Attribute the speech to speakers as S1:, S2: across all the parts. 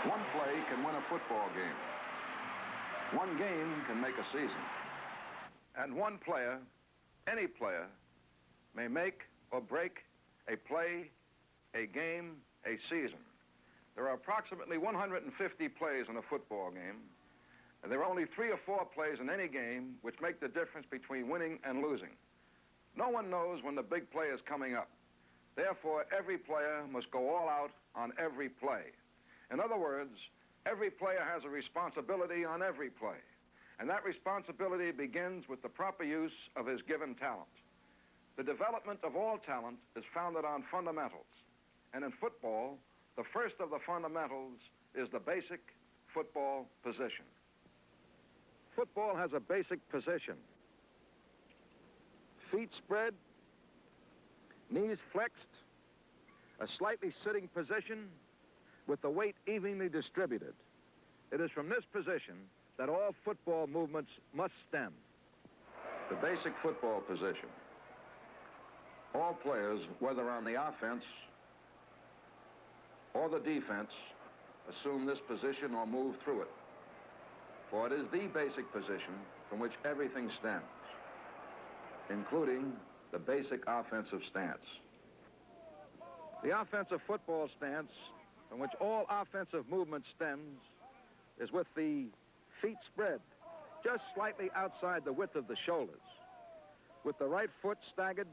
S1: One play can win a football game. One game can make a season.
S2: And one player, any player, may make or break a play, a game, a season. There are approximately 150 plays in a football game, and there are only 3 or 4 plays in any game which make the difference between winning and losing. No one knows when the big play is coming up. Therefore, every player must go all out on every play. In other words, every player has a responsibility on every play, and that responsibility begins with the proper use of his given talent. The development of all talent is founded on fundamentals, and in football, the first of the fundamentals is the basic football position. Football has a basic position. Feet spread, knees flexed, a slightly sitting position with the weight evenly distributed. It is from this position that all football movements must stem.
S1: The basic football position. All players, whether on the offense or the defense, assume this position or move through it. For it is the basic position from which everything stems, including the basic offensive stance.
S2: The offensive football stance, from which all offensive movement stems, is with the feet spread, just slightly outside the width of the shoulders, with the right foot staggered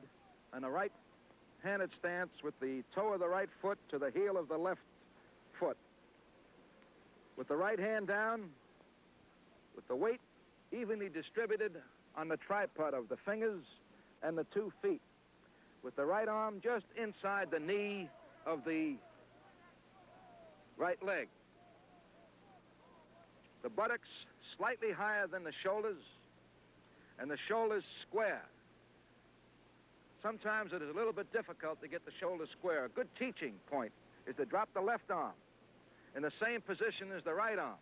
S2: and a right-handed stance with the toe of the right foot to the heel of the left foot. With the right hand down, with the weight evenly distributed on the tripod of the fingers and the 2 feet, with the right arm just inside the knee of the right leg. The buttocks slightly higher than the shoulders, and the shoulders square. Sometimes it is a little bit difficult to get the shoulders square. A good teaching point is to drop the left arm in the same position as the right arm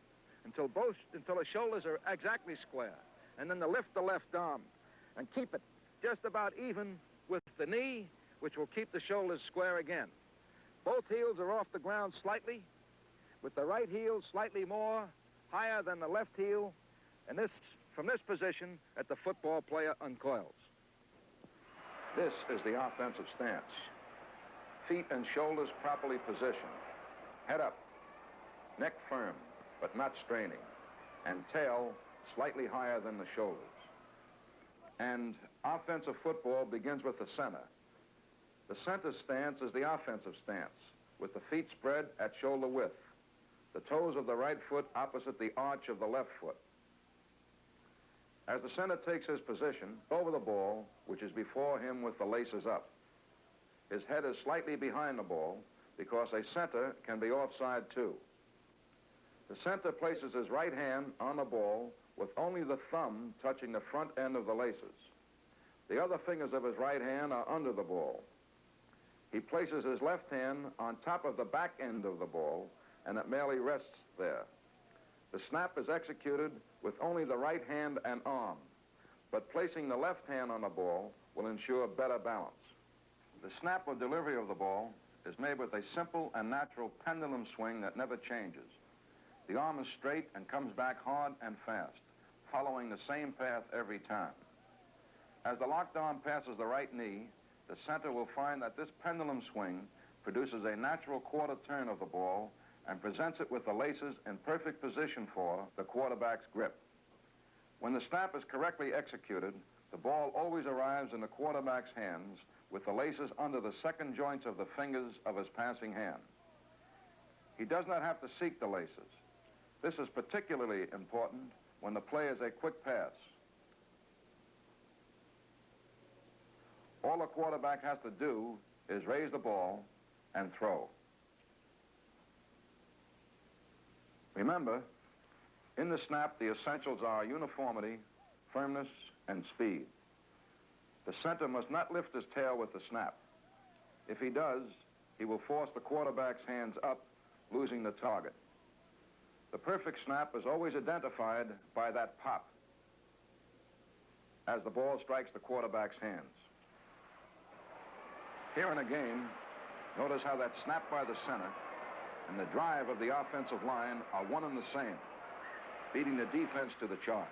S2: until the shoulders are exactly square, and then to lift the left arm and keep it just about even with the knee, which will keep the shoulders square again. Both heels are off the ground slightly, with the right heel slightly more higher than the left heel, and from this position that the football player uncoils.
S1: This is the offensive stance. Feet and shoulders properly positioned. Head up, neck firm, but not straining, and tail slightly higher than the shoulders. And offensive football begins with the center. The center stance is the offensive stance, with the feet spread at shoulder width, the toes of the right foot opposite the arch of the left foot. As the center takes his position over the ball, which is before him with the laces up, his head is slightly behind the ball because a center can be offside too. The center places his right hand on the ball with only the thumb touching the front end of the laces. The other fingers of his right hand are under the ball. He places his left hand on top of the back end of the ball, and it merely rests there. The snap is executed with only the right hand and arm, but placing the left hand on the ball will ensure better balance. The snap or delivery of the ball is made with a simple and natural pendulum swing that never changes. The arm is straight and comes back hard and fast, following the same path every time. As the locked arm passes the right knee, the center will find that this pendulum swing produces a natural quarter turn of the ball and presents it with the laces in perfect position for the quarterback's grip. When the snap is correctly executed, the ball always arrives in the quarterback's hands with the laces under the second joints of the fingers of his passing hand. He does not have to seek the laces. This is particularly important when the play is a quick pass. All the quarterback has to do is raise the ball and throw. Remember, in the snap, the essentials are uniformity, firmness, and speed. The center must not lift his tail with the snap. If he does, he will force the quarterback's hands up, losing the target. The perfect snap is always identified by that pop as the ball strikes the quarterback's hands. Here in a game, notice how that snap by the center and the drive of the offensive line are one and the same, beating the defense to the charge.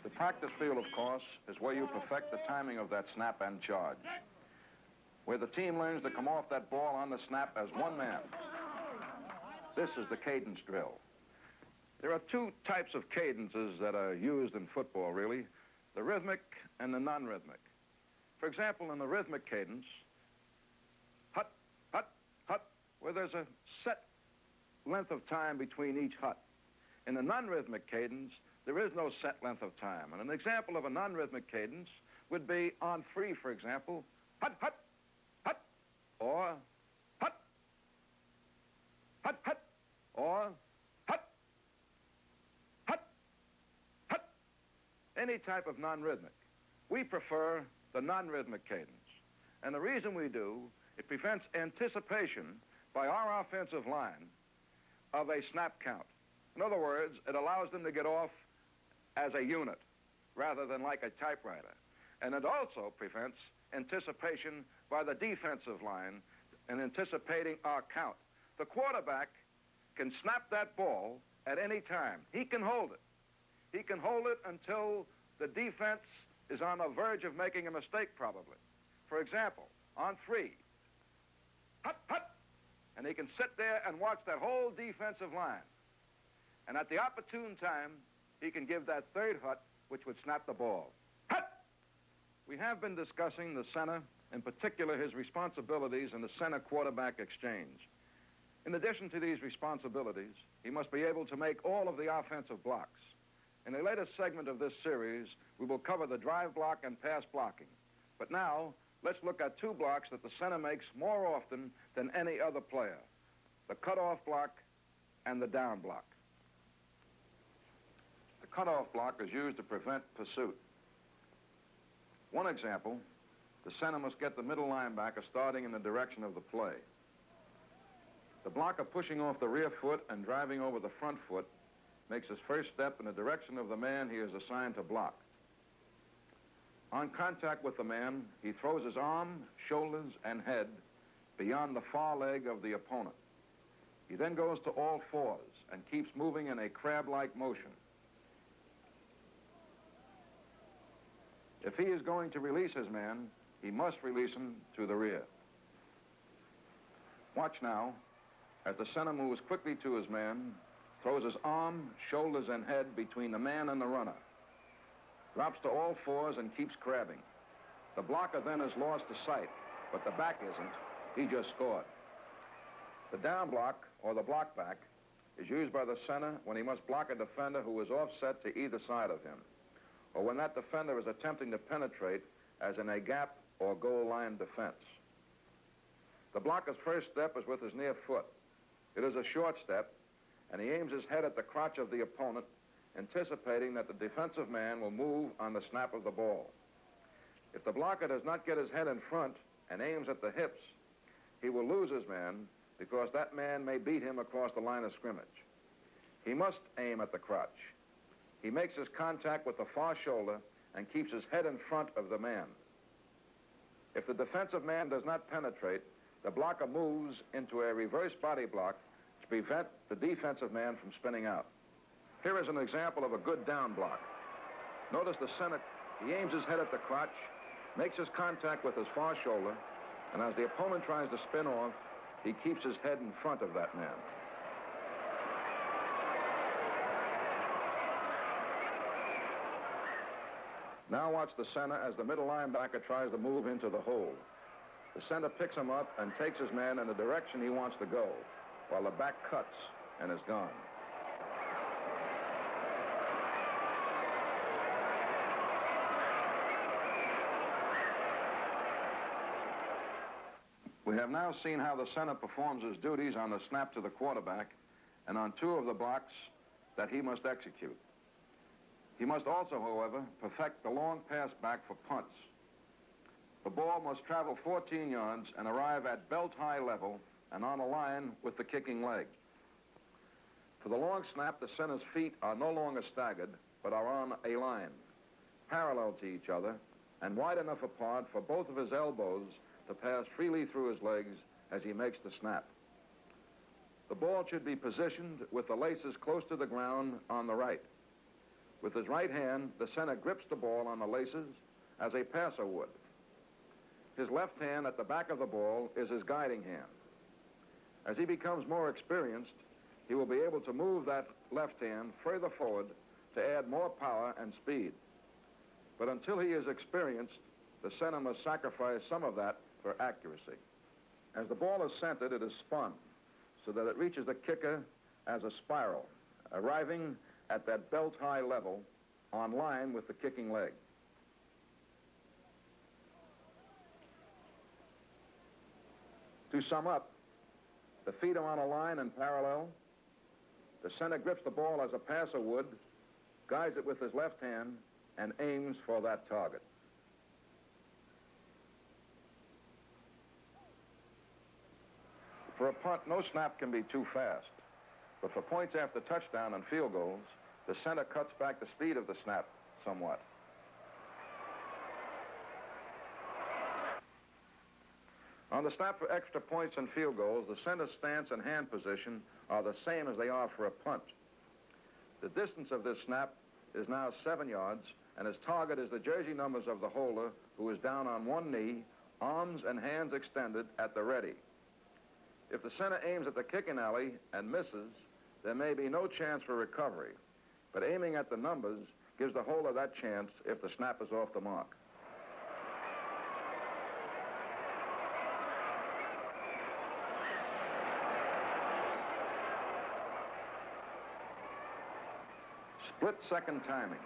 S1: The practice field, of course, is where you perfect the timing of that snap and charge, where the team learns to come off that ball on the snap as one man. This is the cadence drill. There are two types of cadences that are used in football, really, the rhythmic and the non-rhythmic. For example, in the rhythmic cadence, hut, hut, hut, where there's a set length of time between each hut. In the non-rhythmic cadence, there is no set length of time. And an example of a non-rhythmic cadence would be on three, for example, hut, hut, hut, or hut, hut, hut, or hut, hut, hut. Any type of non-rhythmic. We prefer the non-rhythmic cadence. And the reason we do, it prevents anticipation by our offensive line of a snap count. In other words, it allows them to get off as a unit rather than like a typewriter. And it also prevents anticipation by the defensive line in anticipating our count. The quarterback can snap that ball at any time. He can hold it. He can hold it until the defense is on the verge of making a mistake, probably. For example, on three, hut, hut, and he can sit there and watch that whole defensive line. And at the opportune time, he can give that third hut, which would snap the ball. Hut! We have been discussing the center, in particular his responsibilities in the center-quarterback exchange. In addition to these responsibilities, he must be able to make all of the offensive blocks. In a later segment of this series, we will cover the drive block and pass blocking. But now, let's look at two blocks that the center makes more often than any other player: the cutoff block and the down block. The cutoff block is used to prevent pursuit. One example, the center must get the middle linebacker starting in the direction of the play. The blocker pushing off the rear foot and driving over the front foot makes his first step in the direction of the man he is assigned to block. On contact with the man, he throws his arm, shoulders, and head beyond the far leg of the opponent. He then goes to all fours and keeps moving in a crab-like motion. If he is going to release his man, he must release him to the rear. Watch now, as the center moves quickly to his man, throws his arm, shoulders, and head between the man and the runner, drops to all fours and keeps crabbing. The blocker then is lost to sight, but the back isn't. He just scored. The down block, or the block back, is used by the center when he must block a defender who is offset to either side of him, or when that defender is attempting to penetrate, as in a gap or goal line defense. The blocker's first step is with his near foot. It is a short step, and he aims his head at the crotch of the opponent, anticipating that the defensive man will move on the snap of the ball. If the blocker does not get his head in front and aims at the hips, he will lose his man because that man may beat him across the line of scrimmage. He must aim at the crotch. He makes his contact with the far shoulder and keeps his head in front of the man. If the defensive man does not penetrate, the blocker moves into a reverse body block to prevent the defensive man from spinning out. Here is an example of a good down block. Notice the center, he aims his head at the crotch, makes his contact with his far shoulder, and as the opponent tries to spin off, he keeps his head in front of that man. Now watch the center as the middle linebacker tries to move into the hole. The center picks him up and takes his man in the direction he wants to go, while the back cuts and is gone. We have now seen how the center performs his duties on the snap to the quarterback and on two of the blocks that he must execute. He must also, however, perfect the long pass back for punts. The ball must travel 14 yards and arrive at belt-high level and on a line with the kicking leg. For the long snap, the center's feet are no longer staggered, but are on a line. parallel to each other and wide enough apart for both of his elbows to pass freely through his legs as he makes the snap. The ball should be positioned with the laces close to the ground on the right. With his right hand, the center grips the ball on the laces as a passer would. His left hand at the back of the ball is his guiding hand. As he becomes more experienced, he will be able to move that left hand further forward to add more power and speed. But until he is experienced, the center must sacrifice some of that for accuracy. As the ball is centered, it is spun so that it reaches the kicker as a spiral, arriving at that belt-high level on line with the kicking leg. To sum up, the feet are on a line and parallel. The center grips the ball as a passer would, guides it with his left hand, and aims for that target. For a punt, no snap can be too fast. But for points after touchdown and field goals, the center cuts back the speed of the snap somewhat. On the snap for extra points and field goals, the center stance and hand position are the same as they are for a punt. The distance of this snap is now 7 yards, and his target is the jersey numbers of the holder, who is down on one knee, arms and hands extended at the ready. If the center aims at the kicking alley and misses, there may be no chance for recovery, but aiming at the numbers gives the holder that chance if the snap is off the mark. Split-second timing.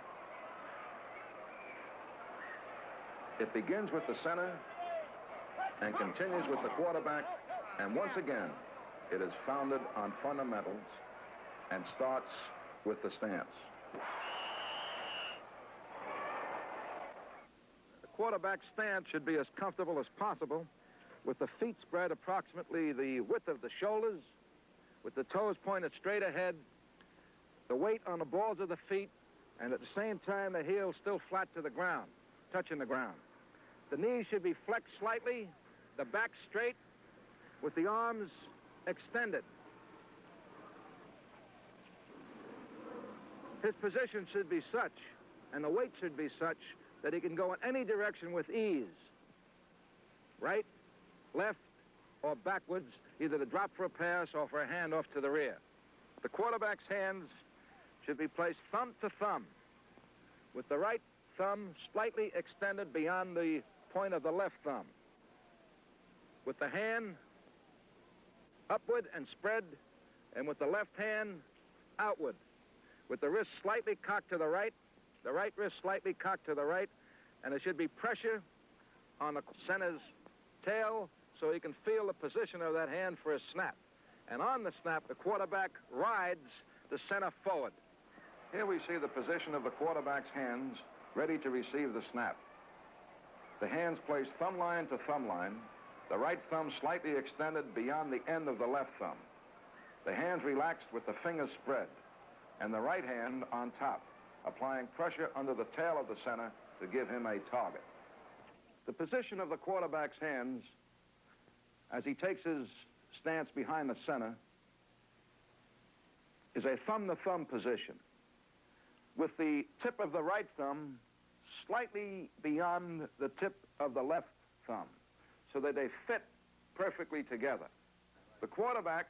S1: It begins with the center and continues with the quarterback, and once again, it is founded on fundamentals and starts with the stance. The quarterback stance should be as comfortable as possible, with the feet spread approximately the width of the shoulders, with the toes pointed straight ahead, the weight on the balls of the feet, and at the same time the heels still flat to the ground, touching the ground. The knees should be flexed slightly, the back straight, with the arms extended. His position should be such, and the weight should be such, that he can go in any direction with ease. Right, left, or backwards, either to drop for a pass or for a handoff to the rear. The quarterback's hands should be placed thumb to thumb, with the right thumb slightly extended beyond the point of the left thumb, with the hand upward and spread, and with the left hand outward, with the wrist slightly cocked to the right wrist slightly cocked to the right, and there should be pressure on the center's tail so he can feel the position of that hand for his snap. And on the snap, the quarterback rides the center forward. Here we see the position of the quarterback's hands ready to receive the snap. The hands placed thumb line to thumb line, the right thumb slightly extended beyond the end of the left thumb. The hands relaxed with the fingers spread, and the right hand on top, applying pressure under the tail of the center to give him a target. The position of the quarterback's hands as he takes his stance behind the center is a thumb-to-thumb position, with the tip of the right thumb slightly beyond the tip of the left thumb, so that they fit perfectly together. The quarterback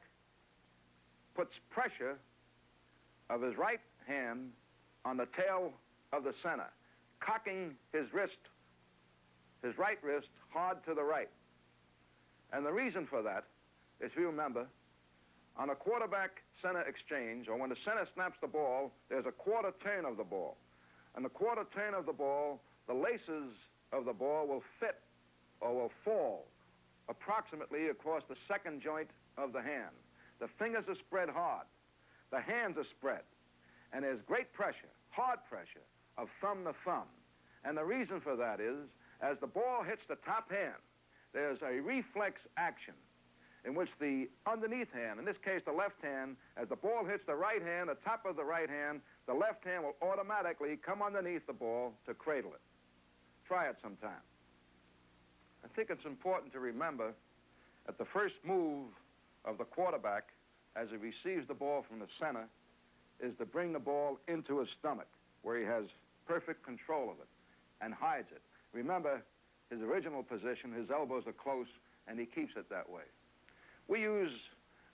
S1: puts pressure of his right hand on the tail of the center, cocking his right wrist hard to the right. And the reason for that, if you remember, on a quarterback-center exchange, or when the center snaps the ball, there's a quarter turn of the ball. And the quarter turn of the ball, the laces of the ball will fit or will fall approximately across the second joint of the hand. The fingers are spread hard. The hands are spread. And there's great pressure, hard pressure, of thumb to thumb. And the reason for that is, as the ball hits the top hand, there's a reflex action.
S2: in which the underneath hand, in this case the left hand, as the ball hits the right hand, the top of the right hand, the left hand will automatically come underneath the ball to cradle it. Try it sometime. I think it's important to remember that the first move of the quarterback as he receives the ball from the center is to bring the ball into his stomach, where he has perfect control of it and hides it. Remember, his original position, his elbows are close, and he keeps it that way. We use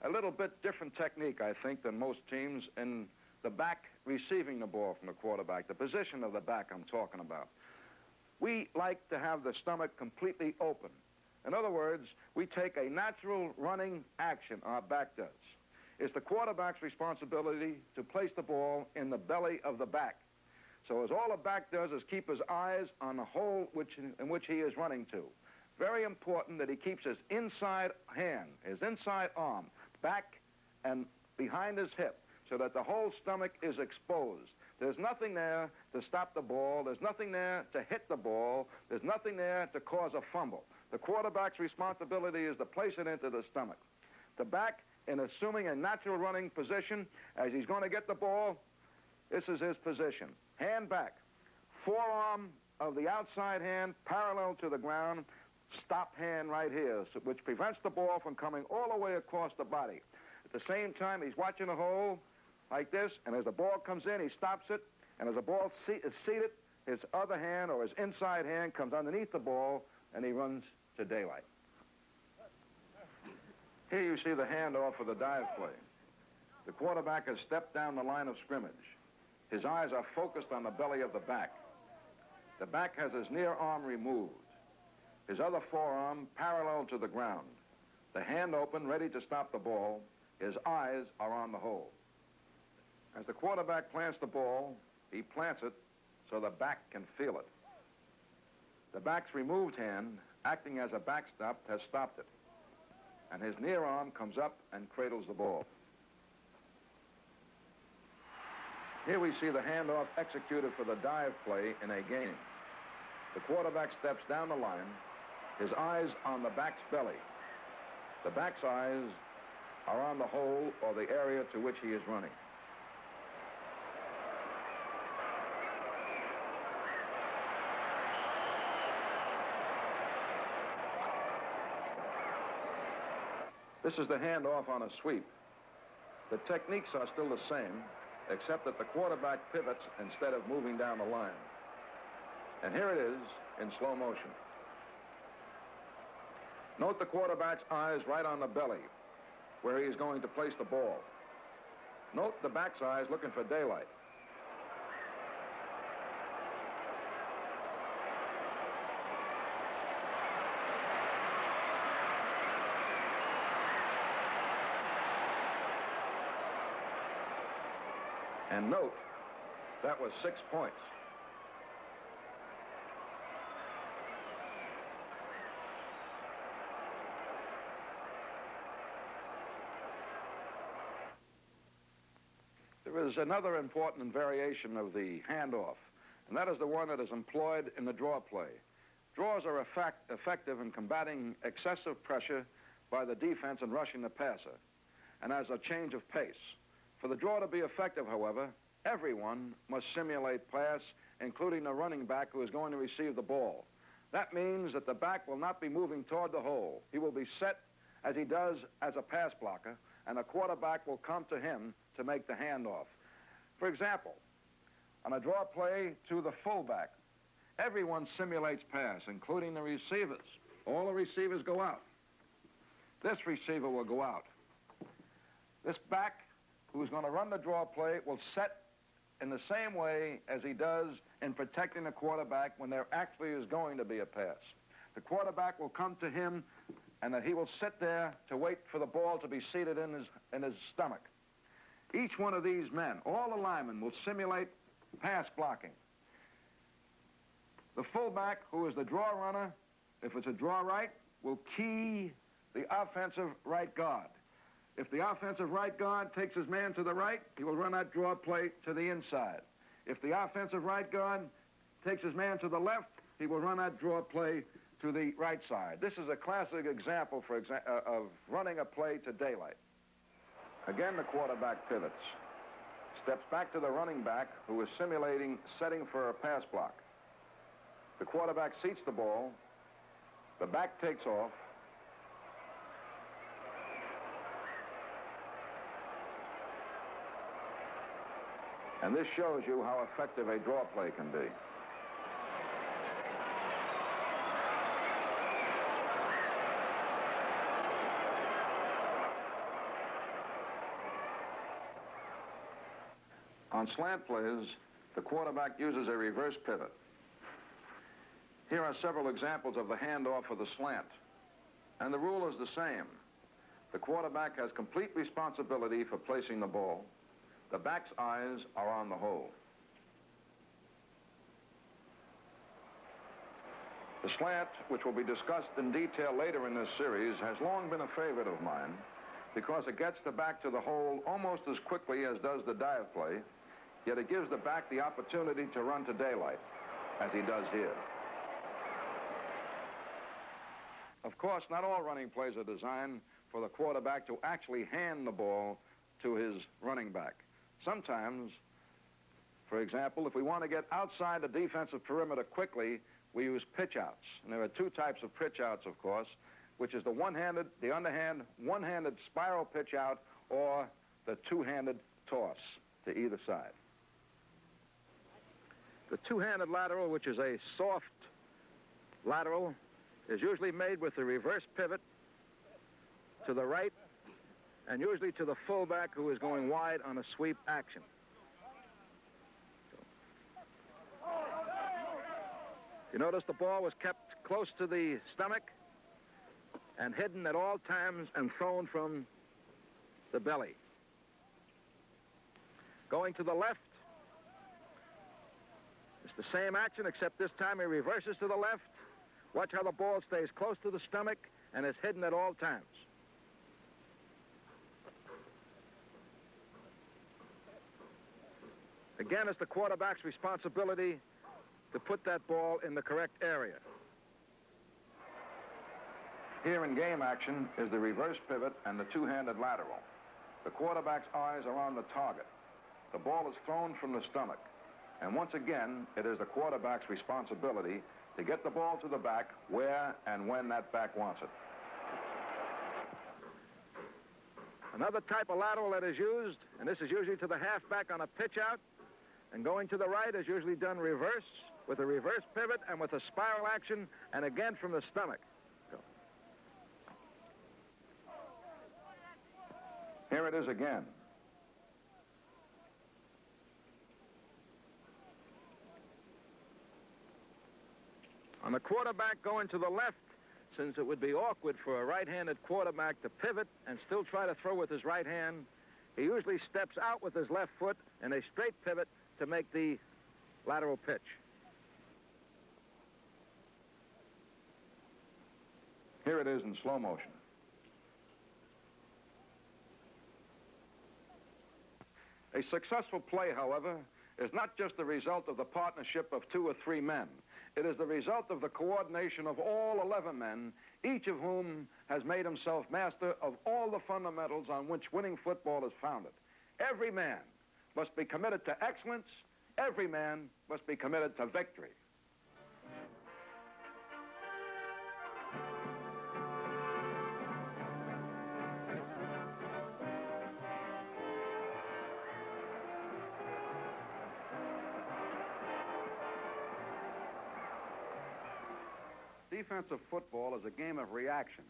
S2: a little bit different technique, I think, than most teams in the back receiving the ball from the quarterback, the position of the back I'm talking about. We like to have the stomach completely open. In other words, we take a natural running action, our back does. It's the quarterback's responsibility to place the ball in the belly of the back. So as all the back does is keep his eyes on the hole in which he is running to. Very important that he keeps his inside hand, his inside arm, back and behind his hip, so that the whole stomach is exposed. There's nothing there to stop the ball. There's nothing there to hit the ball. There's nothing there to cause a fumble. The quarterback's responsibility is to place it into the stomach. The back, in assuming a natural running position, as he's going to get the ball, this is his position. Hand back. Forearm of the outside hand parallel to the ground. Stop hand right here, which prevents the ball from coming all the way across the body. At the same time, he's watching the hole like this, and as the ball comes in, he stops it, and as the ball is seated, his other hand or his inside hand comes underneath the ball, and he runs to daylight. Here you see the handoff for the dive play. The quarterback has stepped down the line of scrimmage. His eyes are focused on the belly of the back. The back has his near arm removed. His other forearm parallel to the ground. The hand open, ready to stop the ball. His eyes are on the hole. As the quarterback plants the ball, he plants it so the back can feel it. The back's removed hand, acting as a backstop, has stopped it. And his near arm comes up and cradles the ball. Here we see the handoff executed for the dive play in a game. The quarterback steps down the line, his eyes on the back's belly. The back's eyes are on the hole or the area to which he is running. This is the handoff on a sweep. The techniques are still the same, except that the quarterback pivots instead of moving down the line. And here it is in slow motion. Note the quarterback's eyes right on the belly, where he is going to place the ball. Note the back's eyes looking for daylight. And note, that was 6 points. There is another important variation of the handoff, and that is the one that is employed in the draw play. Draws are effective in combating excessive pressure by the defense and rushing the passer, and as a change of pace. For the draw to be effective, however, everyone must simulate pass, including the running back who is going to receive the ball. That means that the back will not be moving toward the hole. He will be set as he does as a pass blocker, and the quarterback will come to him to make the handoff. For example, on a draw play to the fullback, everyone simulates pass, including the receivers. All the receivers go out. This receiver will go out. This back, who's going to run the draw play, will set in the same way as he does in protecting the quarterback when there actually is going to be a pass. The quarterback will come to him, and that he will sit there to wait for the ball to be seated in his stomach. Each one of these men, all the linemen, will simulate pass blocking. The fullback, who is the draw runner, if it's a draw right, will key the offensive right guard. If the offensive right guard takes his man to the right, he will run that draw play to the inside. If the offensive right guard takes his man to the left, he will run that draw play to the right side. This is a classic example of running a play to daylight. Again, the quarterback pivots, steps back to the running back who is simulating setting for a pass block. The quarterback seats the ball, the back takes off, and this shows you how effective a draw play can be. On slant plays, the quarterback uses a reverse pivot. Here are several examples of the handoff of the slant, and the rule is the same. The quarterback has complete responsibility for placing the ball. The back's eyes are on the hole. The slant, which will be discussed in detail later in this series, has long been a favorite of mine because it gets the back to the hole almost as quickly as does the dive play, yet it gives the back the opportunity to run to daylight, as he does here. Of course, not all running plays are designed for the quarterback to actually hand the ball to his running back. Sometimes, for example, if we want to get outside the defensive perimeter quickly, we use pitch outs. And there are two types of pitch outs, of course, which is the underhand, one-handed spiral pitch out, or the two-handed toss to either side. The two-handed lateral, which is a soft lateral, is usually made with the reverse pivot to the right and usually to the fullback who is going wide on a sweep action. You notice the ball was kept close to the stomach and hidden at all times and thrown from the belly. Going to the left, it's the same action, except this time he reverses to the left. Watch how the ball stays close to the stomach and is hidden at all times. Again, it's the quarterback's responsibility to put that ball in the correct area. Here in game action is the reverse pivot and the two-handed lateral. The quarterback's eyes are on the target. The ball is thrown from the stomach. And once again, it is the quarterback's responsibility to get the ball to the back where and when that back wants it. Another type of lateral that is used, and this is usually to the halfback on a pitch out, and going to the right is usually done reverse, with a reverse pivot and with a spiral action, and again from the stomach. Here it is again. On the quarterback going to the left, since it would be awkward for a right-handed quarterback to pivot and still try to throw with his right hand, he usually steps out with his left foot in a straight pivot to make the lateral pitch. Here it is in slow motion. A successful play, however, is not just the result of the partnership of 2 or 3 men. It is the result of the coordination of all 11 men, each of whom has made himself master of all the fundamentals on which winning football is founded. Every man must be committed to excellence. Every man must be committed to victory. Defensive football is a game of reaction.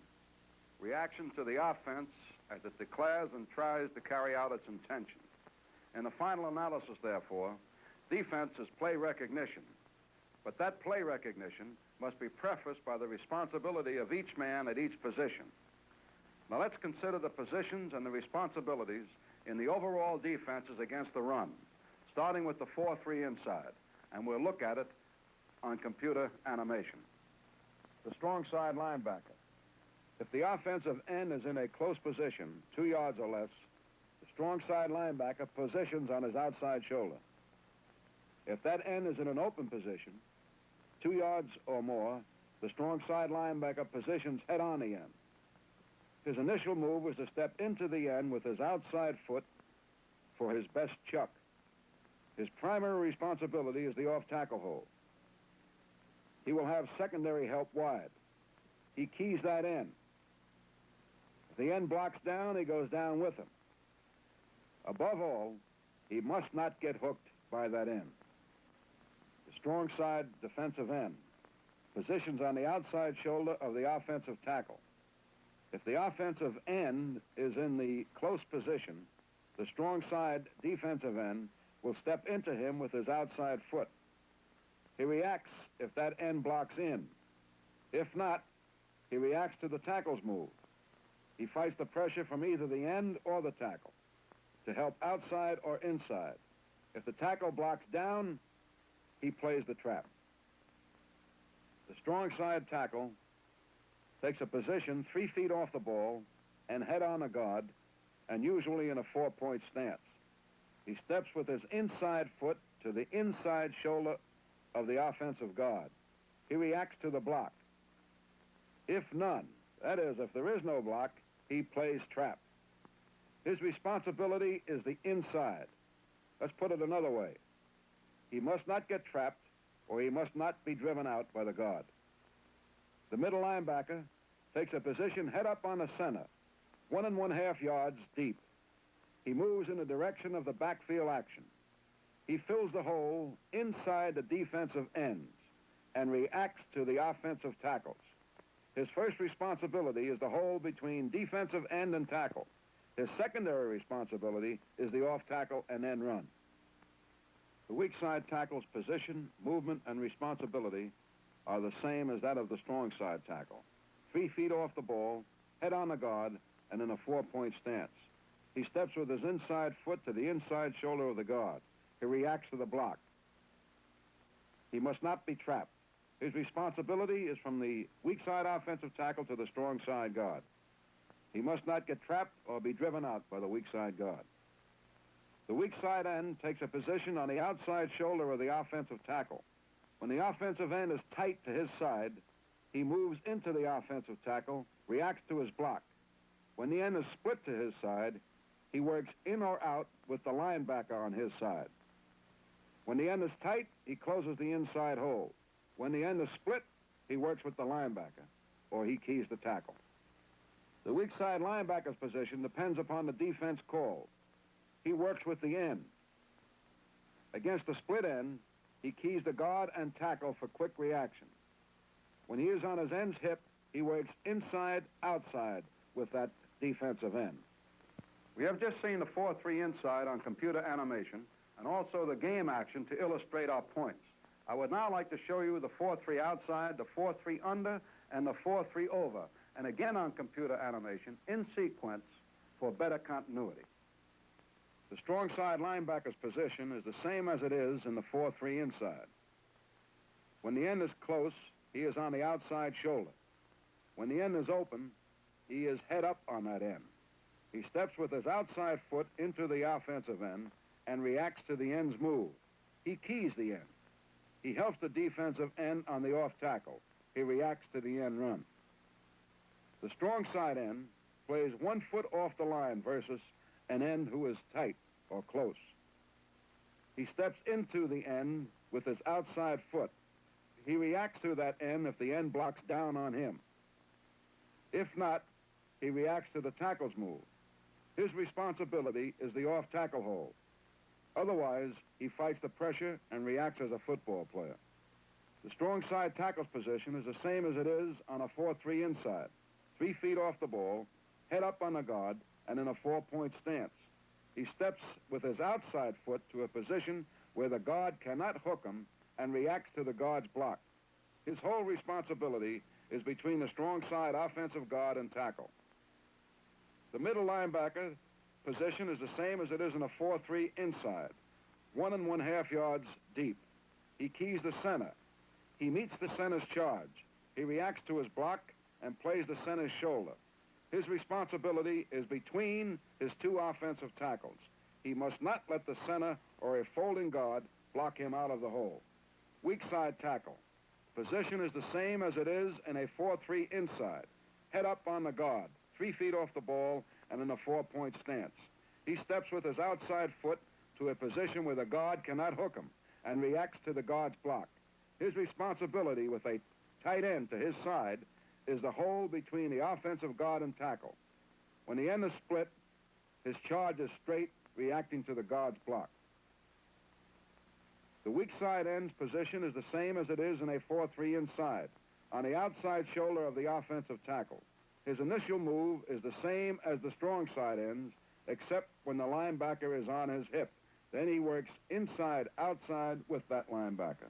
S2: Reaction to the offense as it declares and tries to carry out its intention. In the final analysis, therefore, defense is play recognition. But that play recognition must be prefaced by the responsibility of each man at each position. Now let's consider the positions and the responsibilities in the overall defenses against the run, starting with the 4-3 inside, and we'll look at it on computer animation. The strong side linebacker. If the offensive end is in a close position, 2 yards or less, the strong side linebacker positions on his outside shoulder. If that end is in an open position, 2 yards or more,
S3: The strong side linebacker positions head on the end. His initial move is to step into the end with his outside foot for his best chuck. His primary responsibility is the off-tackle hold. He will have secondary help wide. He keys that end. If the end blocks down, he goes down with him. Above all, he must not get hooked by that end. The strong side defensive end positions on the outside shoulder of the offensive tackle. If the offensive end is in the close position, the strong side defensive end will step into him with his outside foot. He reacts if that end blocks in. If not, he reacts to the tackle's move. He fights the pressure from either the end or the tackle to help outside or inside. If the tackle blocks down, he plays the trap. The strong side tackle takes a position 3 feet off the ball and head on a guard, and usually in a 4-point stance. He steps with his inside foot to the inside shoulder of the offensive guard. He reacts to the block. If none, that is, if there is no block, he plays trap. His responsibility is the inside. Let's put it another way. He must not get trapped, or he must not be driven out by the guard. The middle linebacker takes a position head up on the center, 1 1/2 yards deep. He moves in the direction of the backfield action. He fills the hole inside the defensive ends and reacts to the offensive tackles. His first responsibility is the hole between defensive end and tackle. His secondary responsibility is the off tackle and end run. The weak side tackle's position, movement, and responsibility are the same as that of the strong side tackle. 3 feet off the ball, head on the guard, and in a 4-point stance. He steps with his inside foot to the inside shoulder of the guard. He reacts to the block. He must not be trapped. His responsibility is from the weak side offensive tackle to the strong side guard. He must not get trapped or be driven out by the weak side guard. The weak side end takes a position on the outside shoulder of the offensive tackle. When the offensive end is tight to his side, he moves into the offensive tackle, reacts to his block. When the end is split to his side, he works in or out with the linebacker on his side. When the end is tight, he closes the inside hole. When the end is split, he works with the linebacker, or he keys the tackle. The weak side linebacker's position depends upon the defense call. He works with the end. Against the split end, he keys the guard and tackle for quick reaction. When he is on his end's hip, he works inside, outside with that defensive end. We have just seen the 4-3 inside on computer animation and also the game action to illustrate our points. I would now like to show you the 4-3 outside, the 4-3 under, and the 4-3 over, and again on computer animation in sequence for better continuity. The strong side linebacker's position is the same as it is in the 4-3 inside. When the end is close, he is on the outside shoulder. When the end is open, he is head up on that end. He steps with his outside foot into the offensive end and reacts to the end's move. He keys the end. He helps the defensive end on the off tackle. He reacts to the end run. The strong side end plays 1 foot off the line versus an end who is tight or close. He steps into the end with his outside foot. He reacts to that end if the end blocks down on him. If not, he reacts to the tackle's move. His responsibility is the off-tackle hold. Otherwise, he fights the pressure and reacts as a football player. The strong side tackle's position is the same as it is on a 4-3 inside. 3 feet off the ball, head up on the guard, and in a 4-point stance. He steps with his outside foot to a position where the guard cannot hook him and reacts to the guard's block. His whole responsibility is between the strong side offensive guard and tackle. The middle linebacker position is the same as it is in a 4-3 inside, 1 1/2 yards deep. He keys the center. He meets the center's charge. He reacts to his block and plays the center's shoulder. His responsibility is between his 2 offensive tackles. He must not let the center or a folding guard block him out of the hole. Weak side tackle. Position is the same as it is in a 4-3 inside. Head up on the guard, 3 feet off the ball, and in a 4-point stance. He steps with his outside foot to a position where the guard cannot hook him and reacts to the guard's block. His responsibility with a tight end to his side is the hold between the offensive guard and tackle. When the end is split, his charge is straight, reacting to the guard's block. The weak side end's position is the same as it is in a 4-3 inside, on the outside shoulder of the offensive tackle. His initial move is the same as the strong side end's, except when the linebacker is on his hip. Then he works inside, outside with that linebacker.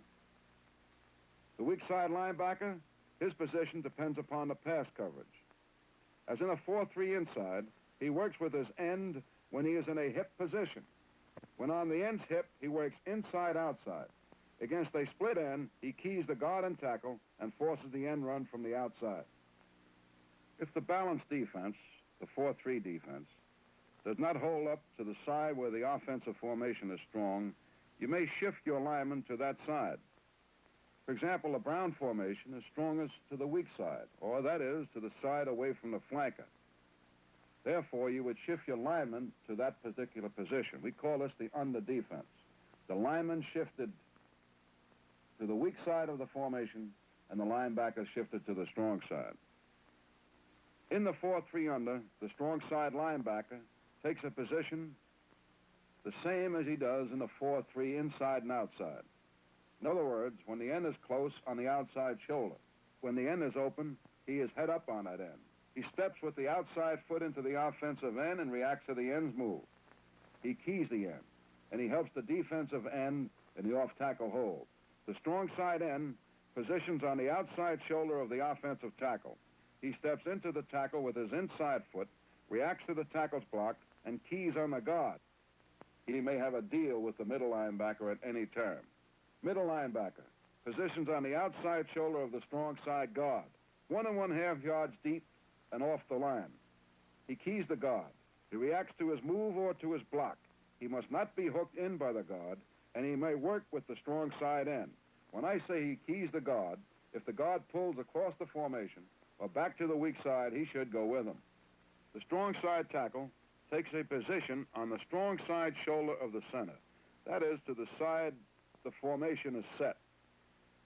S3: The weak side linebacker, his position depends upon the pass coverage. As in a 4-3 inside, he works with his end when he is in a hip position. When on the end's hip, he works inside, outside. Against a split end, he keys the guard and tackle and forces the end run from the outside. If the balanced defense, the 4-3 defense, does not hold up to the side where the offensive formation is strong, you may shift your lineman to that side. For example, the Brown formation is strongest to the weak side, or that is, to the side away from the flanker. Therefore, you would shift your lineman to that particular position. We call this the under defense. The lineman shifted to the weak side of the formation, and the linebacker shifted to the strong side. In the 4-3 under, the strong side linebacker takes a position the same as he does in the 4-3 inside and outside. In other words, when the end is close, on the outside shoulder. When the end is open, he is head up on that end. He steps with the outside foot into the offensive end and reacts to the end's move. He keys the end, and he helps the defensive end in the off-tackle hold. The strong side end positions on the outside shoulder of the offensive tackle. He steps into the tackle with his inside foot, reacts to the tackle's block, and keys on the guard. He may have a deal with the middle linebacker at any time. Middle linebacker positions on the outside shoulder of the strong side guard, 1 1/2 yards deep and off the line. He keys the guard. He reacts to his move or to his block. He must not be hooked in by the guard, and he may work with the strong side end. When I say he keys the guard, if the guard pulls across the formation or back to the weak side, he should go with him. The strong side tackle takes a position on the strong side shoulder of the center. That is, to the side the formation is set.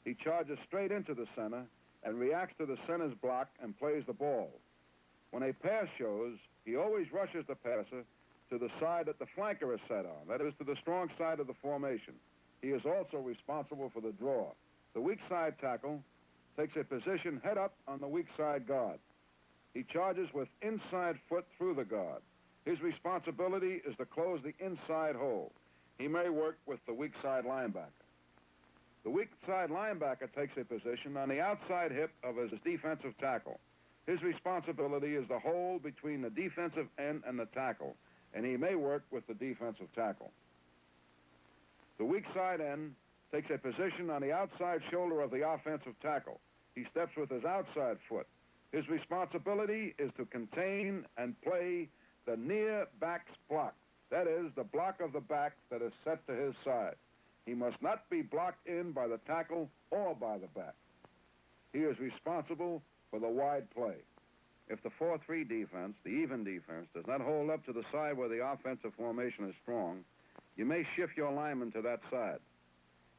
S3: He charges straight into the center and reacts to the center's block and plays the ball. When a pass shows, he always rushes the passer to the side that the flanker is set on, that is, to the strong side of the formation. He is also responsible for the draw. The weak side tackle takes a position head up on the weak side guard. He charges with inside foot through the guard. His responsibility is to close the inside hole. He may work with the weak side linebacker. The weak side linebacker takes a position on the outside hip of his defensive tackle. His responsibility is the hold between the defensive end and the tackle, and he may work with the defensive tackle. The weak side end takes a position on the outside shoulder of the offensive tackle. He steps with his outside foot. His responsibility is to contain and play the near back's block. That is, the block of the back that is set to his side. He must not be blocked in by the tackle or by the back. He is responsible for the wide play. If the 4-3 defense, the even defense, does not hold up to the side where the offensive formation is strong, you may shift your lineman to that side.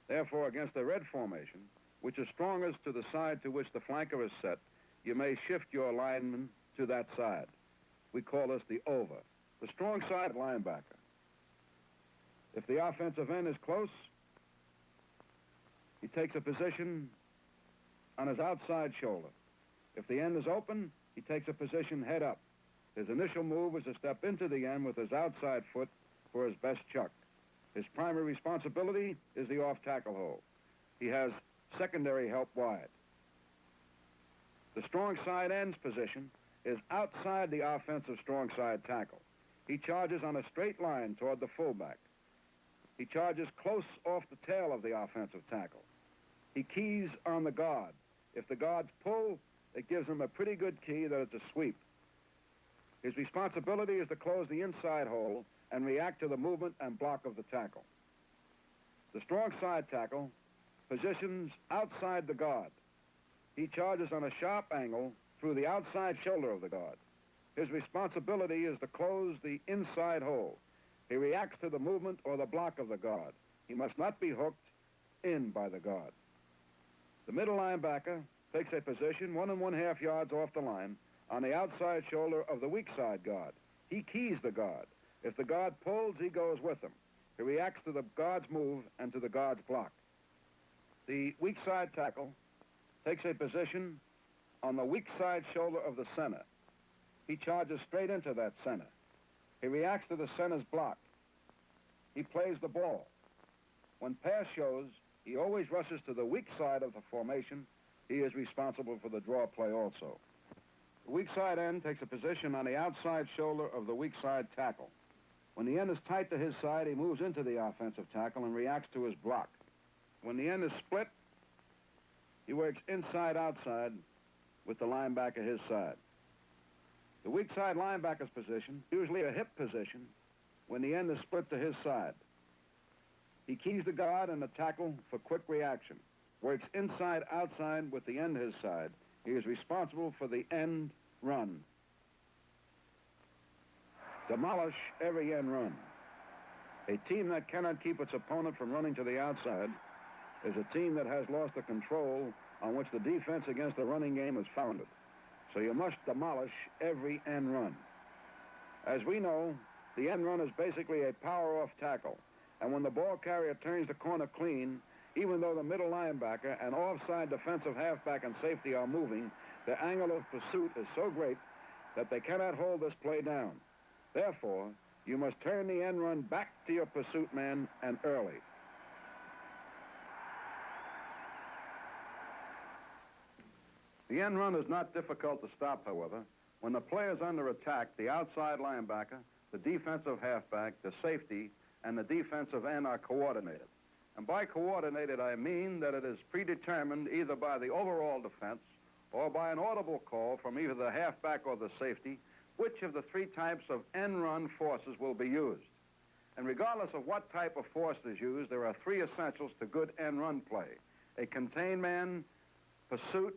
S3: Therefore, against the red formation, which is strongest to the side to which the flanker is set, you may shift your lineman to that side. We call this the over. The strong side linebacker. If the offensive end is close, he takes a position on his outside shoulder. If the end is open, he takes a position head up. His initial move is to step into the end with his outside foot for his best chuck. His primary responsibility is the off-tackle hold. He has secondary help wide. The strong side end's position is outside the offensive strong side tackle. He charges on a straight line toward the fullback. He charges close off the tail of the offensive tackle. He keys on the guard. If the guards pull, it gives him a pretty good key that it's a sweep. His responsibility is to close the inside hole and react to the movement and block of the tackle. The strong side tackle positions outside the guard. He charges on a sharp angle through the outside shoulder of the guard. His responsibility is to close the inside hole. He reacts to the movement or the block of the guard. He must not be hooked in by the guard. The middle linebacker takes a position 1 1/2 yards off the line on the outside shoulder of the weak side guard. He keys the guard. If the guard pulls, he goes with him. He reacts to the guard's move and to the guard's block. The weak side tackle takes a position on the weak side shoulder of the center. He charges straight into that center. He reacts to the center's block. He plays the ball. When pass shows, he always rushes to the weak side of the formation. He is responsible for the draw play also. The weak side end takes a position on the outside shoulder of the weak side tackle. When the end is tight to his side, he moves into the offensive tackle and reacts to his block. When the end is split, he works inside-outside with the linebacker his side. The weak side linebacker's position, usually a hip position, when the end is split to his side. He keys the guard and the tackle for quick reaction. Works inside-outside with the end his side. He is responsible for the end run. Demolish every end run. A team that cannot keep its opponent from running to the outside is a team that has lost the control on which the defense against the running game is founded. So you must demolish every end run. As we know, the end run is basically a power-off tackle. And when the ball carrier turns the corner clean, even though the middle linebacker and offside defensive halfback and safety are moving, the angle of pursuit is so great that they cannot hold this play down. Therefore, you must turn the end run back to your pursuit man and early. The end run is not difficult to stop, however. When the play is under attack, the outside linebacker, the defensive halfback, the safety, and the defensive end are coordinated. And by coordinated, I mean that it is predetermined either by the overall defense or by an audible call from either the halfback or the safety, which of the 3 types of end run forces will be used. And regardless of what type of force is used, there are 3 essentials to good end run play: a contained man, pursuit,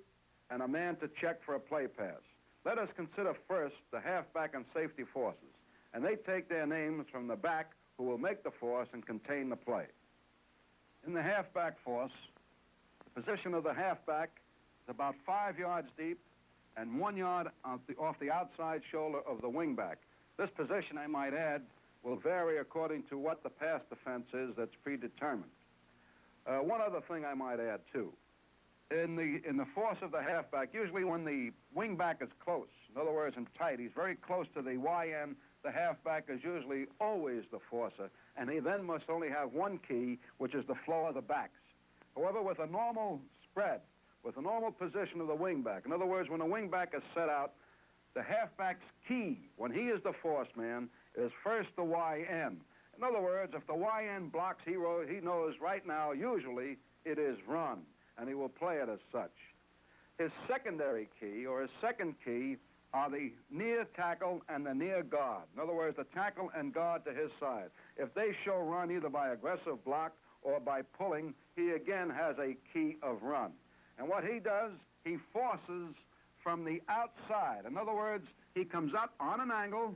S3: and a man to check for a play pass. Let us consider first the halfback and safety forces, and they take their names from the back who will make the force and contain the play. In the halfback force, the position of the halfback is about 5 yards deep and 1 yard off the outside shoulder of the wingback. This position, I might add, will vary according to what the pass defense is that's predetermined. One other thing I might add, too. In the force of the halfback, usually when the wingback is close, in other words, in tight, he's very close to the Y-end, the halfback is usually always the forcer, and he then must only have one key, which is the flow of the backs. However, with a normal spread, with a normal position of the wingback, in other words, when the wingback is set out, the halfback's key, when he is the force man, is first the Y-end. In other words, if the Y-end blocks, he knows right now, usually, it is run, and he will play it as such. His secondary key, or his second key, are the near tackle and the near guard. In other words, the tackle and guard to his side. If they show run either by aggressive block or by pulling, he again has a key of run. And what he does, he forces from the outside. In other words, he comes up on an angle,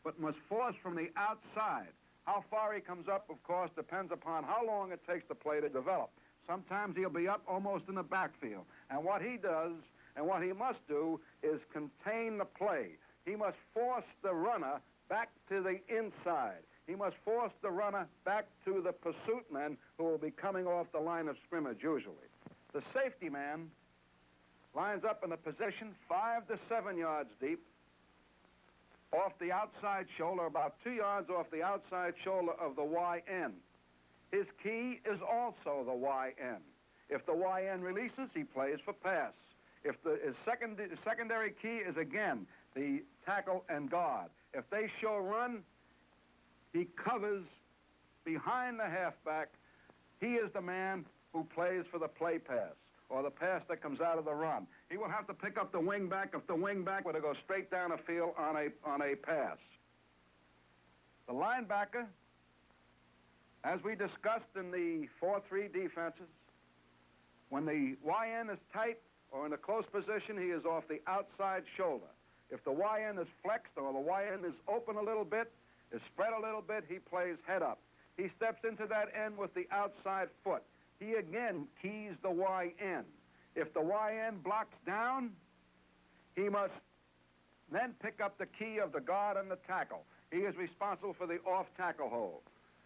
S3: but must force from the outside. How far he comes up, of course, depends upon how long it takes the play to develop. Sometimes he'll be up almost in the backfield. And what he does, and what he must do, is contain the play. He must force the runner back to the inside. He must force the runner back to the pursuit man who will be coming off the line of scrimmage usually. The safety man lines up in a position 5 to 7 yards deep off the outside shoulder, about 2 yards off the outside shoulder of the Y-end. His key is also the Y-end. If the Y-end releases, he plays for pass. If his secondary key is, again, the tackle and guard. If they show run, he covers behind the halfback. He is the man who plays for the play pass, or the pass that comes out of the run. He will have to pick up the wingback if the wingback were to go straight down the field on a pass. The linebacker, as we discussed in the 4-3 defenses, When the Y-end is tight or in a close position, he is off the outside shoulder. If the Y-end is flexed or the Y-end is open a little bit, is spread a little bit, he plays head up. He steps into that end with the outside foot. He again keys the Y-end. If the Y-end blocks down, he must then pick up the key of the guard and the tackle. He is responsible for the off-tackle hold.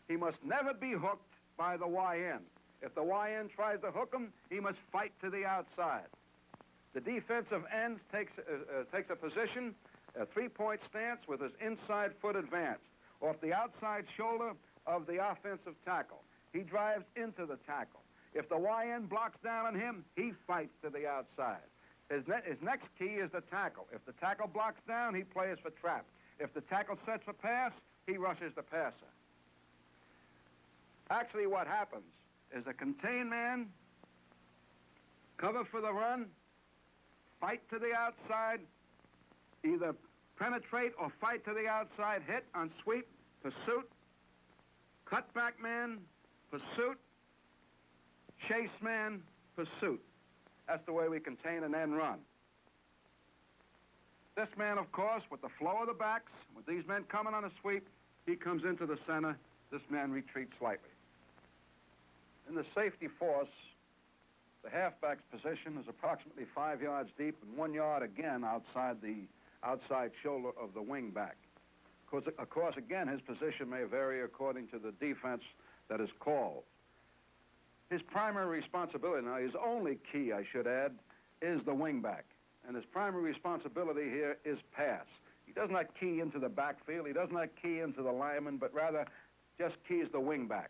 S3: He must never be hooked by the Y-end. If the Y-end tries to hook him, he must fight to the outside. The defensive end takes a position, a three-point stance with his inside foot advanced, off the outside shoulder of the offensive tackle. He drives into the tackle. If the Y-end blocks down on him, he fights to the outside. His next key is the tackle. If the tackle blocks down, he plays for trap. If the tackle sets for pass, he rushes the passer. Actually, what happens is a contained man, cover for the run, fight to the outside, either penetrate or fight to the outside, hit on sweep, pursuit, cutback man, pursuit, chase man, pursuit. That's the way we contain an end run. This man, of course, with the flow of the backs, with these men coming on a sweep, he comes into the center. This man retreats slightly. In the safety force, the halfback's position is approximately 5 yards deep and 1 yard again outside the outside shoulder of the wing back. Of course, again, his position may vary according to the defense that is called. His primary responsibility, now his only key, I should add, is the wing back. And his primary responsibility here is pass. He does not key into the backfield. He does not key into the lineman, but rather just keys the wing back.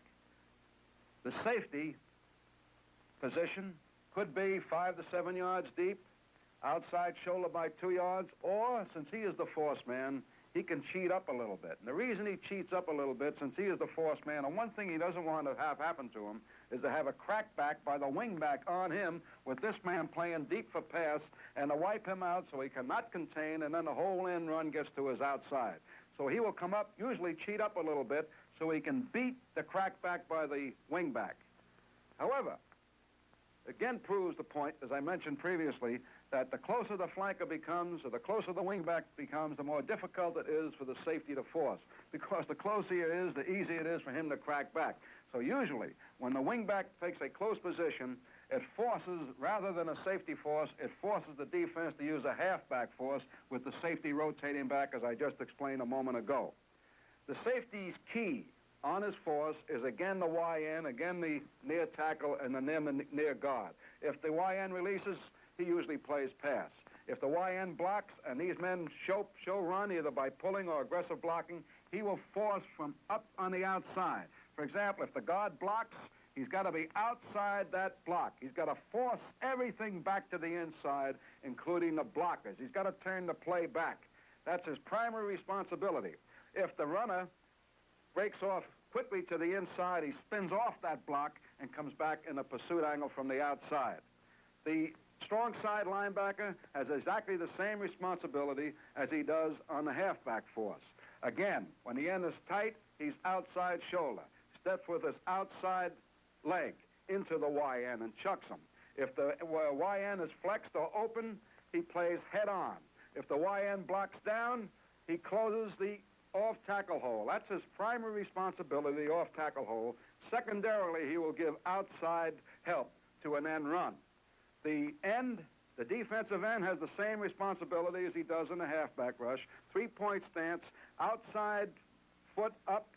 S3: The safety position could be 5 to 7 yards deep, outside shoulder by 2 yards, or since he is the force man, he can cheat up a little bit. And the reason he cheats up a little bit, since he is the force man, and one thing he doesn't want to have happen to him is to have a crackback by the wingback on him with this man playing deep for pass and to wipe him out so he cannot contain, and then the whole end run gets to his outside. So he will come up, usually cheat up a little bit, so he can beat the crackback by the wingback. However, again proves the point, as I mentioned previously, that the closer the flanker becomes, or the closer the wingback becomes, the more difficult it is for the safety to force. Because the closer he is, the easier it is for him to crack back. So usually, when the wingback takes a close position, it forces, rather than a safety force, it forces the defense to use a halfback force with the safety rotating back, as I just explained a moment ago. The safety's key on his force is again the Y-end, again the near tackle, and the near guard. If the Y-end releases, he usually plays pass. If the Y-end blocks and these men show run either by pulling or aggressive blocking, he will force from up on the outside. For example, if the guard blocks, he's got to be outside that block. He's got to force everything back to the inside, including the blockers. He's got to turn the play back. That's his primary responsibility. If the runner breaks off quickly to the inside, he spins off that block and comes back in a pursuit angle from the outside. The strong side linebacker has exactly the same responsibility as he does on the halfback force. Again, when the end is tight, he's outside shoulder. Steps with his outside leg into the Y-end and chucks him. If the Y-end is flexed or open, he plays head on. If the Y-end blocks down, he closes the off-tackle hole. That's his primary responsibility, the off-tackle hole. Secondarily, he will give outside help to an end run. The defensive end has the same responsibility as he does in the halfback rush. Three-point stance, outside foot up,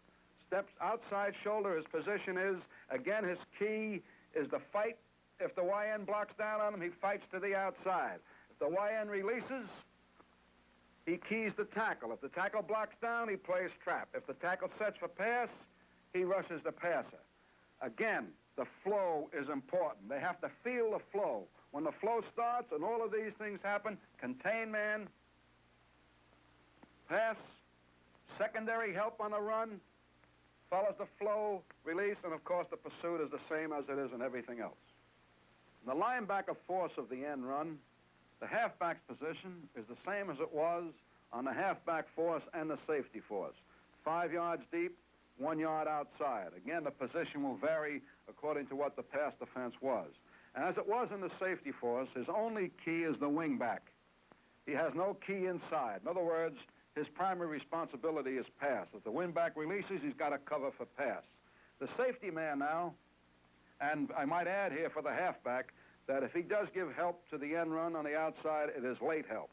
S3: steps outside shoulder. His position is, again, his key is the fight. If the Y-end blocks down on him, he fights to the outside. If the Y-end releases, he keys the tackle. If the tackle blocks down, he plays trap. If the tackle sets for pass, he rushes the passer. Again, the flow is important. They have to feel the flow. When the flow starts and all of these things happen, contain man, pass, secondary help on the run, follows the flow, release, and of course the pursuit is the same as it is in everything else. In the linebacker force of the end run, the halfback's position is the same as it was on the halfback force and the safety force. 5 yards deep, 1 yard outside. Again, the position will vary according to what the pass defense was. As it was in the safety force, his only key is the wing back. He has no key inside. In other words, his primary responsibility is pass. If the wing back releases, he's got to cover for pass. The safety man now, and I might add here for the halfback, that if he does give help to the end run on the outside, it is late help.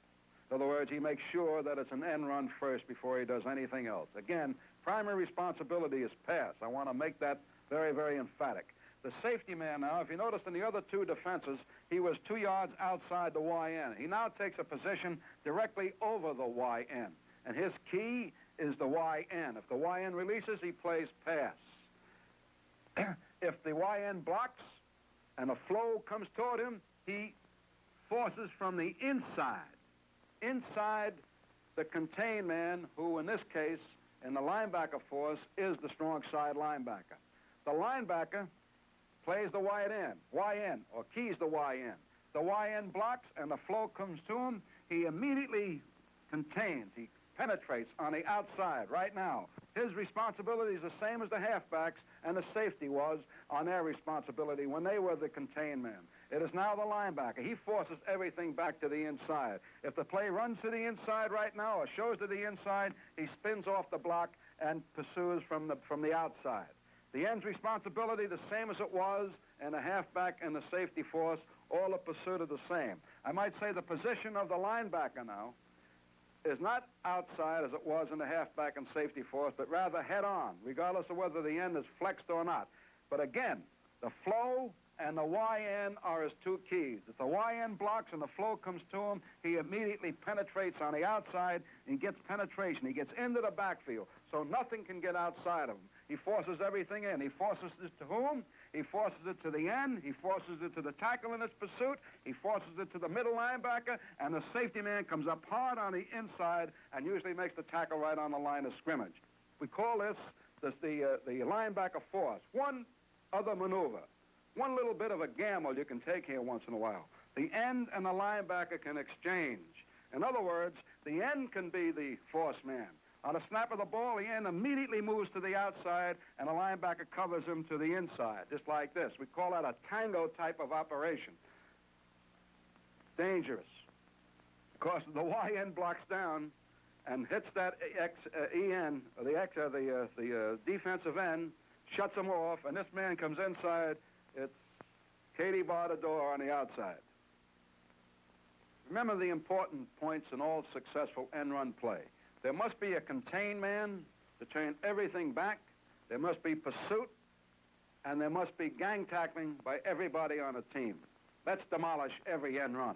S3: In other words, he makes sure that it's an end run first before he does anything else. Again, primary responsibility is pass. I want to make that very, very emphatic. The safety man now, if you notice in the other two defenses, he was 2 yards outside the YN. He now takes a position directly over the YN. And his key is the YN. If the YN releases, he plays pass. If the YN blocks and a flow comes toward him, he forces from the inside the contained man, who in this case, in the linebacker force, is the strong side linebacker. The linebacker plays the YN, or keys the YN. The YN blocks and the flow comes to him. He immediately contains. He penetrates on the outside right now. His responsibility is the same as the halfbacks and the safety was on their responsibility when they were the contained man. It is now the linebacker. He forces everything back to the inside. If the play runs to the inside right now or shows to the inside, he spins off the block and pursues from the outside. The end's responsibility, the same as it was in the halfback and the safety force, all the pursuit are the same. I might say the position of the linebacker now is not outside as it was in the halfback and safety force, but rather head on, regardless of whether the end is flexed or not. But again, the flow and the YN are his two keys. If the YN blocks and the flow comes to him, he immediately penetrates on the outside and gets penetration. He gets into the backfield, so nothing can get outside of him. He forces everything in. He forces it to whom? He forces it to the end. He forces it to the tackle in his pursuit. He forces it to the middle linebacker, and the safety man comes up hard on the inside and usually makes the tackle right on the line of scrimmage. We call this the linebacker force. One other maneuver, one little bit of a gamble you can take here once in a while. The end and the linebacker can exchange. In other words, the end can be the force man. On a snap of the ball, the end immediately moves to the outside, and the linebacker covers him to the inside, just like this. We call that a tango type of operation. Dangerous. Because the YN blocks down and hits that EN, or the defensive end, shuts him off, and this man comes inside. It's Katie bar the door on the outside. Remember the important points in all successful end run play. There must be a contained man to turn everything back. There must be pursuit, and there must be gang tackling by everybody on a team. Let's demolish every end run.